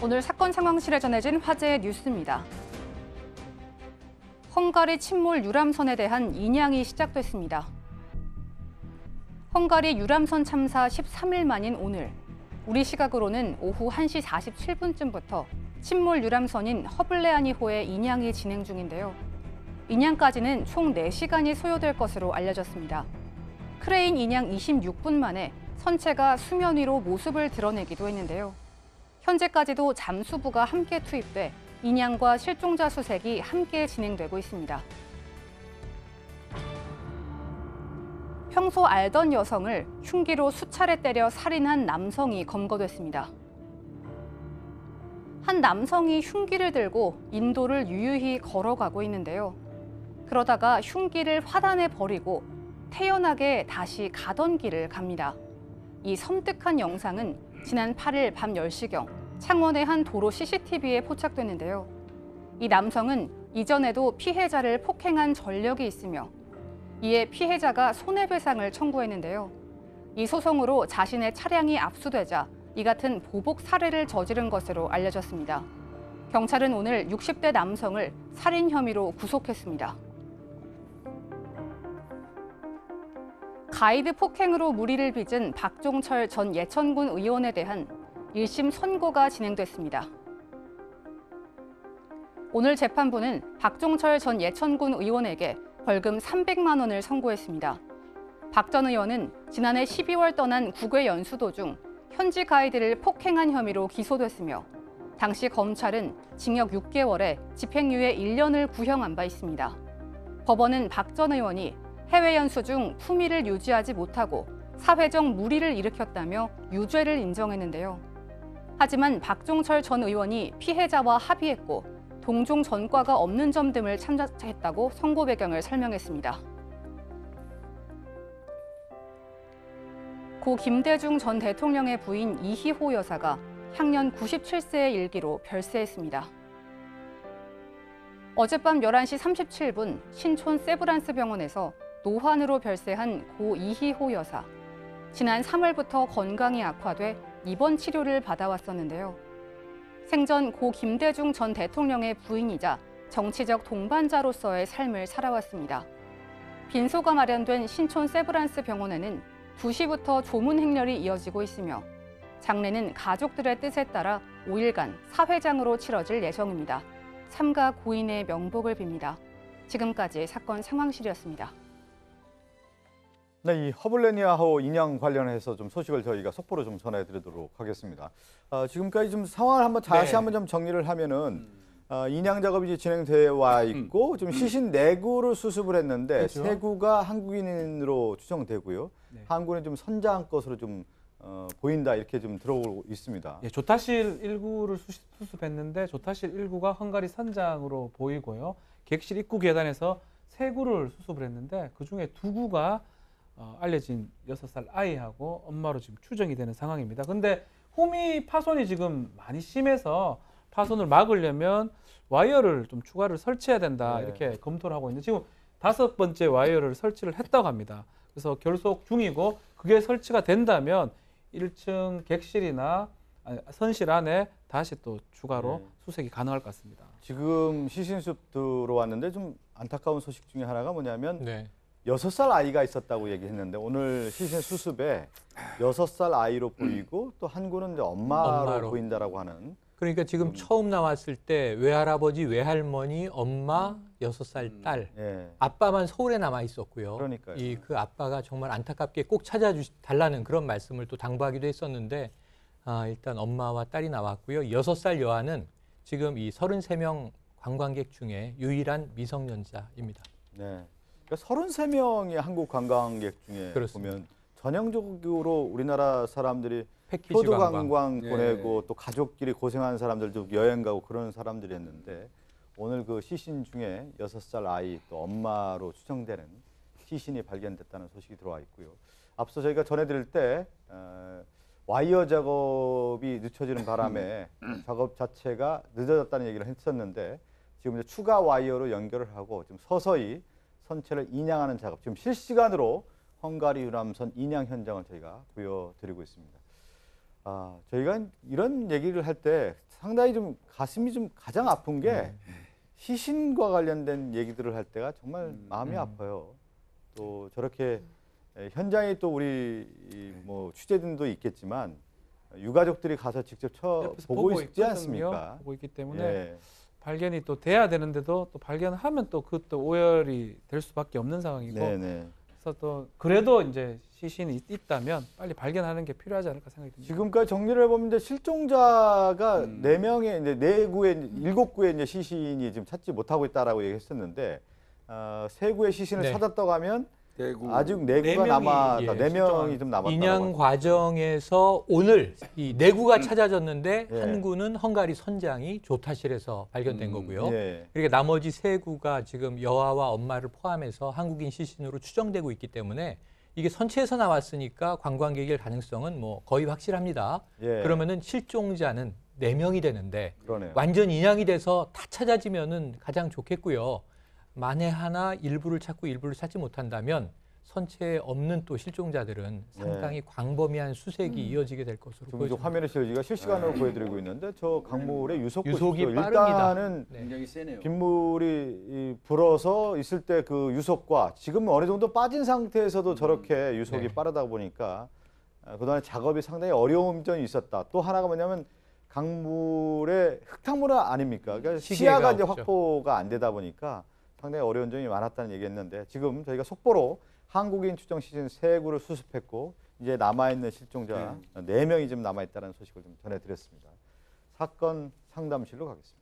오늘 사건 상황실에 전해진 화제의 뉴스입니다. 헝가리 침몰 유람선에 대한 인양이 시작됐습니다. 헝가리 유람선 참사 13일 만인 오늘, 우리 시각으로는 오후 1시 47분쯤부터 침몰 유람선인 허블레아니호의 인양이 진행 중인데요. 인양까지는 총 4시간이 소요될 것으로 알려졌습니다. 크레인 인양 26분 만에 선체가 수면 위로 모습을 드러내기도 했는데요. 현재까지도 잠수부가 함께 투입돼 인양과 실종자 수색이 함께 진행되고 있습니다. 평소 알던 여성을 흉기로 수차례 때려 살인한 남성이 검거됐습니다. 한 남성이 흉기를 들고 인도를 유유히 걸어가고 있는데요. 그러다가 흉기를 화단에 버리고 태연하게 다시 가던 길을 갑니다. 이 섬뜩한 영상은 지난 8일 밤 10시경 창원의 한 도로 CCTV에 포착됐는데요. 이 남성은 이전에도 피해자를 폭행한 전력이 있으며 이에 피해자가 손해배상을 청구했는데요. 이 소송으로 자신의 차량이 압수되자 이 같은 보복 살해를 저지른 것으로 알려졌습니다. 경찰은 오늘 60대 남성을 살인 혐의로 구속했습니다. 가이드 폭행으로 무리를 빚은 박종철 전 예천군 의원에 대한 1심 선고가 진행됐습니다. 오늘 재판부는 박종철 전 예천군 의원에게 벌금 300만 원을 선고했습니다. 박 전 의원은 지난해 12월 떠난 국외 연수 도중 현지 가이드를 폭행한 혐의로 기소됐으며 당시 검찰은 징역 6개월에 집행유예 1년을 구형한 바 있습니다. 법원은 박 전 의원이 해외 연수 중 품위를 유지하지 못하고 사회적 무리를 일으켰다며 유죄를 인정했는데요. 하지만 박종철 전 의원이 피해자와 합의했고 동종 전과가 없는 점 등을 참작했다고 선고 배경을 설명했습니다. 고 김대중 전 대통령의 부인 이희호 여사가 향년 97세의 일기로 별세했습니다. 어젯밤 11시 37분 신촌 세브란스 병원에서 노환으로 별세한 고 이희호 여사. 지난 3월부터 건강이 악화돼 입원 치료를 받아왔었는데요. 생전 고 김대중 전 대통령의 부인이자 정치적 동반자로서의 삶을 살아왔습니다. 빈소가 마련된 신촌 세브란스 병원에는 2시부터 조문 행렬이 이어지고 있으며 장례는 가족들의 뜻에 따라 5일간 사회장으로 치러질 예정입니다. 삼가 고인의 명복을 빕니다. 지금까지 사건 상황실이었습니다. 네, 이 허블레니아호 인양 관련해서 좀 소식을 저희가 속보로 좀 전해드리도록 하겠습니다. 지금까지 좀 상황을 한번 다시 한번 좀 정리를 하면은 인양 작업이 이제 진행되어 와 있고 좀 시신 4구를 수습을 했는데 그렇죠. 3구가 한국인으로 추정되고요. 네. 한국은 좀 선장 것으로 좀 보인다 이렇게 좀 들어오고 있습니다. 예, 조타실 1구를 수습했는데 조타실 1구가 헝가리 선장으로 보이고요. 객실 입구 계단에서 3구를 수습을 했는데 그중에 2구가 알려진 6살 아이하고 엄마로 지금 추정이 되는 상황입니다. 근데 호미 파손이 지금 많이 심해서 파손을 막으려면 와이어를 좀 추가를 설치해야 된다 네. 이렇게 검토를 하고 있는데 지금 5번째 와이어를 설치를 했다고 합니다. 그래서 결속 중이고 그게 설치가 된다면 1층 객실이나 선실 안에 다시 또 추가로 네. 수색이 가능할 것 같습니다. 지금 시신수습 들어왔는데 좀 안타까운 소식 중에 하나가 뭐냐면 네. 6살 아이가 있었다고 얘기했는데 오늘 시신 수습에 6살 아이로 보이고 또 한 구는 이제 엄마로 보인다라고 하는. 그러니까 지금 처음 나왔을 때 외할아버지, 외할머니, 엄마, 6살 딸, 예. 아빠만 서울에 남아 있었고요. 그러니까요. 그 아빠가 정말 안타깝게 꼭 찾아달라는 그런 말씀을 또 당부하기도 했었는데 일단 엄마와 딸이 나왔고요. 6살 여아는 지금 이 33명 관광객 중에 유일한 미성년자입니다. 네. 그러니까 33명의 한국 관광객 중에 그렇습니다. 보면 전형적으로 우리나라 사람들이 패키지 효도 관광. 관광 보내고 또 가족끼리 고생하는 사람들도 여행 가고 그런 사람들이었는데 오늘 그 시신 중에 6살 아이 또 엄마로 추정되는 시신이 발견됐다는 소식이 들어와 있고요. 앞서 저희가 전해드릴 때 와이어 작업이 늦춰지는 바람에 작업 자체가 늦어졌다는 얘기를 했었는데 지금 이제 추가 와이어로 연결을 하고 지금 서서히 선체를 인양하는 작업, 지금 실시간으로 헝가리 유람선 인양 현장을 저희가 보여드리고 있습니다. 저희가 이런 얘기를 할 때 상당히 좀 가슴이 좀 가장 아픈 게 시신과 관련된 얘기들을 할 때가 정말 마음이 아파요. 또 저렇게 현장에 또 우리 뭐 취재진도 있겠지만 유가족들이 가서 직접 옆에서 보고 있지 있거든요. 않습니까? 보고 있기 때문에 예. 발견이 또 돼야 되는데도 또 발견하면 또 그것도 오열이 될 수밖에 없는 상황이고 네네. 그래서 또 그래도 이제 시신이 있다면 빨리 발견하는 게 필요하지 않을까 생각이 듭니다. 지금까지 정리를 해보면 이제 실종자가 4명의 이제 4구의 7구의 이제 시신이 지금 찾지 못하고 있다라고 얘기했었는데 3구의 시신을 네. 찾았다고 하면 대구. 아직 4구가 네 명이, 남았다. 예, 4명이 좀 남았다고. 인양 과정에서 오늘 이 4구가 찾아졌는데 예. 한 구는 헝가리 선장이 조타실에서 발견된 거고요. 예. 그러니까 나머지 3구가 지금 여아와 엄마를 포함해서 한국인 시신으로 추정되고 있기 때문에 이게 선체에서 나왔으니까 관광객일 가능성은 뭐 거의 확실합니다. 예. 그러면은 실종자는 4명이 되는데 그러네요. 완전 인양이 돼서 다 찾아지면은 가장 좋겠고요. 만에 하나 일부를 찾고 일부를 찾지 못한다면 선체에 없는 또 실종자들은 상당히 광범위한 수색이 이어지게 될 것으로 지금 저 보여집니다. 화면에 저희가 실시간으로 보여드리고 있는데 저 강물의 유속 유속이 보십시오. 빠릅니다. 일단은 네. 굉장히 세네요. 빗물이 불어서 있을 때 그 유속과 지금 어느 정도 빠진 상태에서도 저렇게 유속이 네. 빠르다 보니까 그동안 작업이 상당히 어려운 점이 있었다. 또 하나가 뭐냐면 강물의 흙탕물은 아닙니까? 그러니까 시계가 시야가 이제 없죠. 확보가 안 되다 보니까 상당히 어려운 점이 많았다는 얘기했는데 지금 저희가 속보로 한국인 추정 시신 3구를 수습했고 이제 남아있는 실종자 4명이 지금 남아있다는 소식을 좀 전해드렸습니다. 사건 상담실로 가겠습니다.